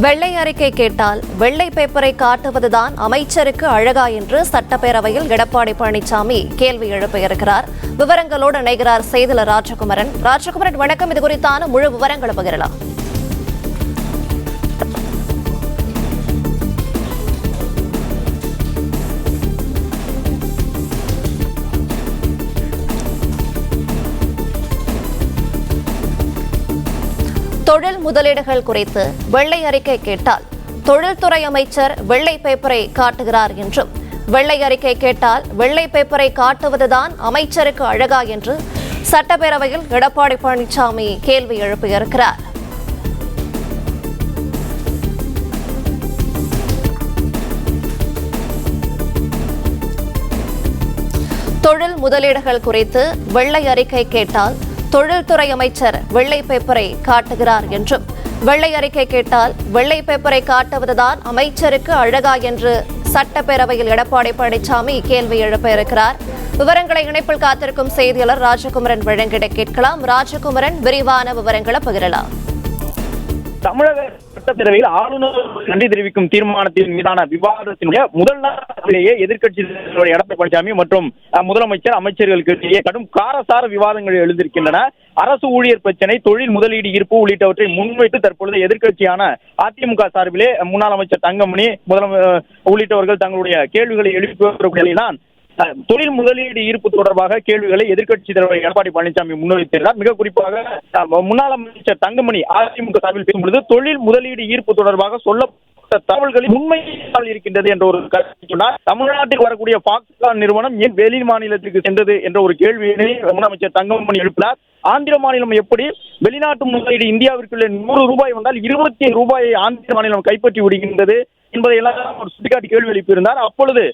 வெள்ளை அறிக்கை கேட்டால் வெள்ளை பேப்பரை காட்டுவதுதான் அமைச்சருக்கு அழகா என்று சட்டப்பேரவையில் எடப்பாடி பழனிசாமி கேள்வி எழுப்பியிருக்கிறார். விவரங்களோடு இணைகிறார் செய்தியாளர் ராஜகுமரன். வணக்கம். இது குறித்தான முழு விவரங்களை பகிரலாம். தொழில் முதலீடுகள் குறித்து வெள்ளை அறிக்கை கேட்டால் தொழில்துறை அமைச்சர் வெள்ளை பேப்பரை காட்டுகிறார் என்றும், வெள்ளை அறிக்கை கேட்டால் வெள்ளை பேப்பரை காட்டுவதுதான் அமைச்சருக்கு அழகா என்று சட்டப்பேரவையில் எடப்பாடி பழனிசாமி கேள்வி எழுப்பியிருக்கிறார். தொழில் முதலீடுகள் குறித்து வெள்ளை அறிக்கை கேட்டால் தொழில்துறை அமைச்சர் வெள்ளை பேப்பரை காட்டுகிறார் என்றும், வெள்ளை அறிக்கை கேட்டால் வெள்ளை பேப்பரை காட்டுவதுதான் அமைச்சருக்கு அழகா என்று சட்டப்பேரவையில் எடப்பாடி பழனிசாமி கேள்வி எழுப்பியிருக்கிறார். விவரங்களை இணைப்பில் காத்திருக்கும் செய்தியாளர் ராஜகுமரன் வழங்கிட கேட்கலாம். ராஜகுமரன், விரிவான விவரங்களை பகிரலாம். தமிழக சட்டப்பேரவையில் ஆளுநர் நன்றி தெரிவிக்கும் தீர்மானத்தின் மீதான விவாதத்தினுடைய முதல் நாளிலேயே எதிர்க்கட்சி தலைவர் எடப்பாடி பழனிசாமி மற்றும் முதலமைச்சர் அமைச்சர்களுக்கு இடையே கடும் காரசார விவாதங்கள் எழுந்திருக்கின்றன. அரசு ஊழியர் பிரச்சனை, தொழில் முதலீடு ஈர்ப்பு உள்ளிட்டவற்றை முன்வைத்து தற்பொழுது எதிர்க்கட்சியான அதிமுக சார்பிலே முன்னாள் அமைச்சர் தங்கமணி உள்ளிட்டவர்கள் தங்களுடைய கேள்விகளை எழுப்பிதான் தொழில் முதலீடு ஈர்ப்பு தொடர்பாக கேள்விகளை எதிர்க்கட்சி தலைவர் எடப்பாடி பழனிசாமி முன்வைத்திருந்தார். மிக குறிப்பாக முன்னாள் அமைச்சர் தங்கமணி அதிமுக சார்பில் பேசும்பொழுது தொழில் முதலீடு ஈர்ப்பு தொடர்பாக சொல்லப்பட்ட தகவல்களில் உண்மையாக இருக்கின்றது என்ற ஒரு கருத்தை சொன்னார். தமிழ்நாட்டில் வரக்கூடிய பாக்ஸ்கான் நிறுவனம் ஏன் வெளி மாநிலத்திற்கு சென்றது என்ற ஒரு கேள்வியினை முதலமைச்சர் தங்கமணி எழுப்பினார். ஆந்திர மாநிலம் எப்படி வெளிநாட்டு முதலீடு இந்தியாவிற்குள்ள 100 ரூபாய் வந்தால் 27 ரூபாயை ஆந்திர மாநிலம் கைப்பற்றி விடுகின்றது என்பதையெல்லாம் சுட்டிக்காட்டி கேள்வி எழுப்பியிருந்தார். அப்பொழுது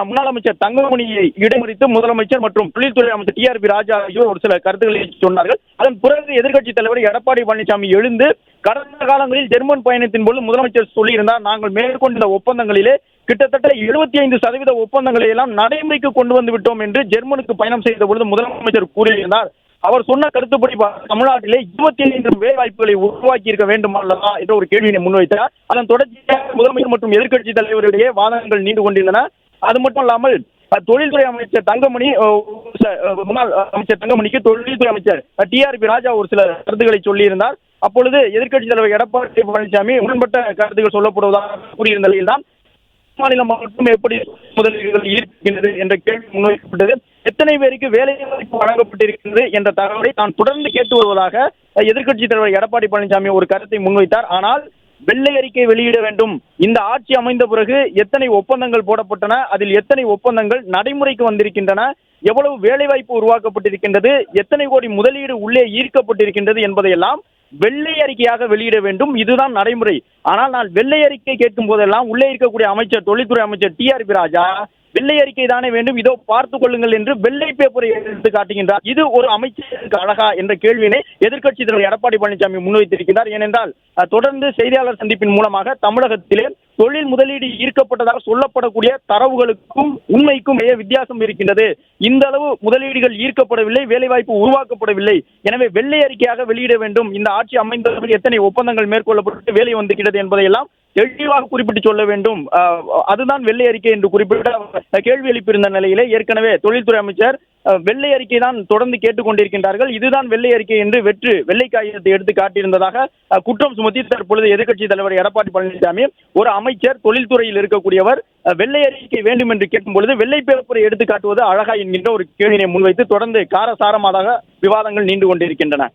முன்னாள் அமைச்சர் தங்கமணியை இடைமறித்து முதலமைச்சர் மற்றும் தொழில்துறை அமைச்சர் டிஆர்பி ராஜா ஆகியோர் ஒரு சில கருத்துக்களை சொன்னார்கள். அதன் பிறகு எதிர்க்கட்சி தலைவர் எடப்பாடி பழனிசாமி எழுந்து கடந்த காலங்களில் ஜெர்மன் பயணத்தின் போது முதலமைச்சர் சொல்லியிருந்தார், நாங்கள் மேற்கொண்ட ஒப்பந்தங்களிலே கிட்டத்தட்ட 75% ஒப்பந்தங்களை எல்லாம் நடைமுறைக்கு கொண்டு வந்து விட்டோம் என்று ஜெர்மனுக்கு பயணம் செய்த பொழுது முதலமைச்சர் கூறியிருந்தார். அவர் சொன்ன கருத்துப்படி தமிழ்நாட்டிலே 25 வேலை வாய்ப்புகளை உருவாக்கி இருக்க வேண்டும் அல்லவா என்ற ஒரு கேள்வியை முன்வைத்தார். அதன் தொடர்ச்சியாக முதலமைச்சர் மற்றும் எதிர்க்கட்சி தலைவரிடையே வாதங்கள் நீண்டு கொண்டிருந்தன. அது மட்டும் இல்லாமல் தொழில்துறை அமைச்சர் தங்கமணி முன்னாள் அமைச்சர் தங்கமணிக்கு தொழில்துறை அமைச்சர் டிஆர்பி ராஜா ஒரு சில கருத்துக்களை சொல்லியிருந்தார். அப்பொழுது எதிர்க்கட்சி தலைவர் எடப்பாடி பழனிசாமி உடன்பட்ட கருத்துக்கள் சொல்லப்படுவதாக கூறியிருந்த நிலையில்தான் மாநிலம் மட்டும் எப்படி முதலீடுகள் ஈர்க்கின்றது என்ற கேள்வி முன்வைக்கப்பட்டது. எத்தனை பேருக்கு வேலை வாய்ப்பு வழங்கப்பட்டிருக்கிறது என்ற தகவலை தான் தொடர்ந்து கேட்டு வருவதாக எதிர்க்கட்சி தலைவர் எடப்பாடி பழனிசாமி ஒரு கருத்தை முன்வைத்தார். ஆனால் வெள்ளை அறிக்கை வெளியிட வேண்டும், இந்த ஆட்சி அமைந்த பிறகு எத்தனை ஒப்பந்தங்கள் போடப்பட்டன, அதில் எத்தனை ஒப்பந்தங்கள் நடைமுறைக்கு வந்திருக்கின்றன, எவ்வளவு வேலை வாய்ப்பு உருவாக்கப்பட்டிருக்கின்றது, எத்தனை கோடி முதலீடு உள்ளே ஈர்க்கப்பட்டிருக்கின்றது என்பதையெல்லாம் வெள்ளை அறிக்கையாக வெளியிட வேண்டும், இதுதான் நடைமுறை. ஆனால் நான் வெள்ளை அறிக்கை கேட்கும் போதெல்லாம் உள்ளே இருக்கக்கூடிய அமைச்சர் தொழில்துறை அமைச்சர் டிஆர்பி ராஜா வெள்ளை அறிக்கை தானே வேண்டும், இதோ பார்த்துக் கொள்ளுங்கள் என்று வெள்ளை பேப்பரை எடுத்து காட்டுகின்றார். இது ஒரு அமைச்சருக்கு அழகா என்ற கேள்வியினை எதிர்க்கட்சி தலைவர் எடப்பாடி பழனிசாமி முன்வைத்திருக்கிறார். ஏனென்றால் தொடர்ந்து செய்தியாளர் சந்திப்பின் மூலமாக தமிழகத்திலே தொழில் முதலீடு ஈர்க்கப்பட்டதாக சொல்லப்படக்கூடிய தரவுகளுக்கும் உண்மைக்கும் வித்தியாசம் இருக்கின்றது. இந்த அளவு முதலீடுகள் ஈர்க்கப்படவில்லை, வேலைவாய்ப்பு உருவாக்கப்படவில்லை. எனவே வெள்ளை அறிக்கையாக வெளியிட வேண்டும், இந்த ஆட்சி அமைந்த எத்தனை ஒப்பந்தங்கள் மேற்கொள்ளப்பட்டு வேலை வந்திருக்கிறது என்பதையெல்லாம் தெளிவாக குறிப்பிட்டு சொல்ல வேண்டும், அதுதான் வெள்ளை அறிக்கை என்று குறிப்பிட்ட கேள்வி எழுப்பியிருந்த நிலையிலே ஏற்கனவே தொழில்துறை அமைச்சர் வெள்ளை அறிக்கை தான் தொடர்ந்து கேட்டுக் கொண்டிருக்கின்றார்கள், இதுதான் வெள்ளை அறிக்கை என்று வெள்ளை காகிதத்தை எடுத்து காட்டியிருந்ததாக குற்றம் சுமத்தி தற்பொழுது எதிர்க்கட்சி தலைவர் எடப்பாடி பழனிசாமி ஒரு அமைச்சர் தொழில்துறையில் இருக்கக்கூடியவர் வெள்ளை அறிக்கை வேண்டும் என்று கேட்கும் பொழுது வெள்ளை பேப்பரை எடுத்து காட்டுவது அழகா என்கின்ற ஒரு கேள்வியை முன்வைத்து தொடர்ந்து காரசாரமாக விவாதங்கள் நீண்டு கொண்டிருக்கின்றன.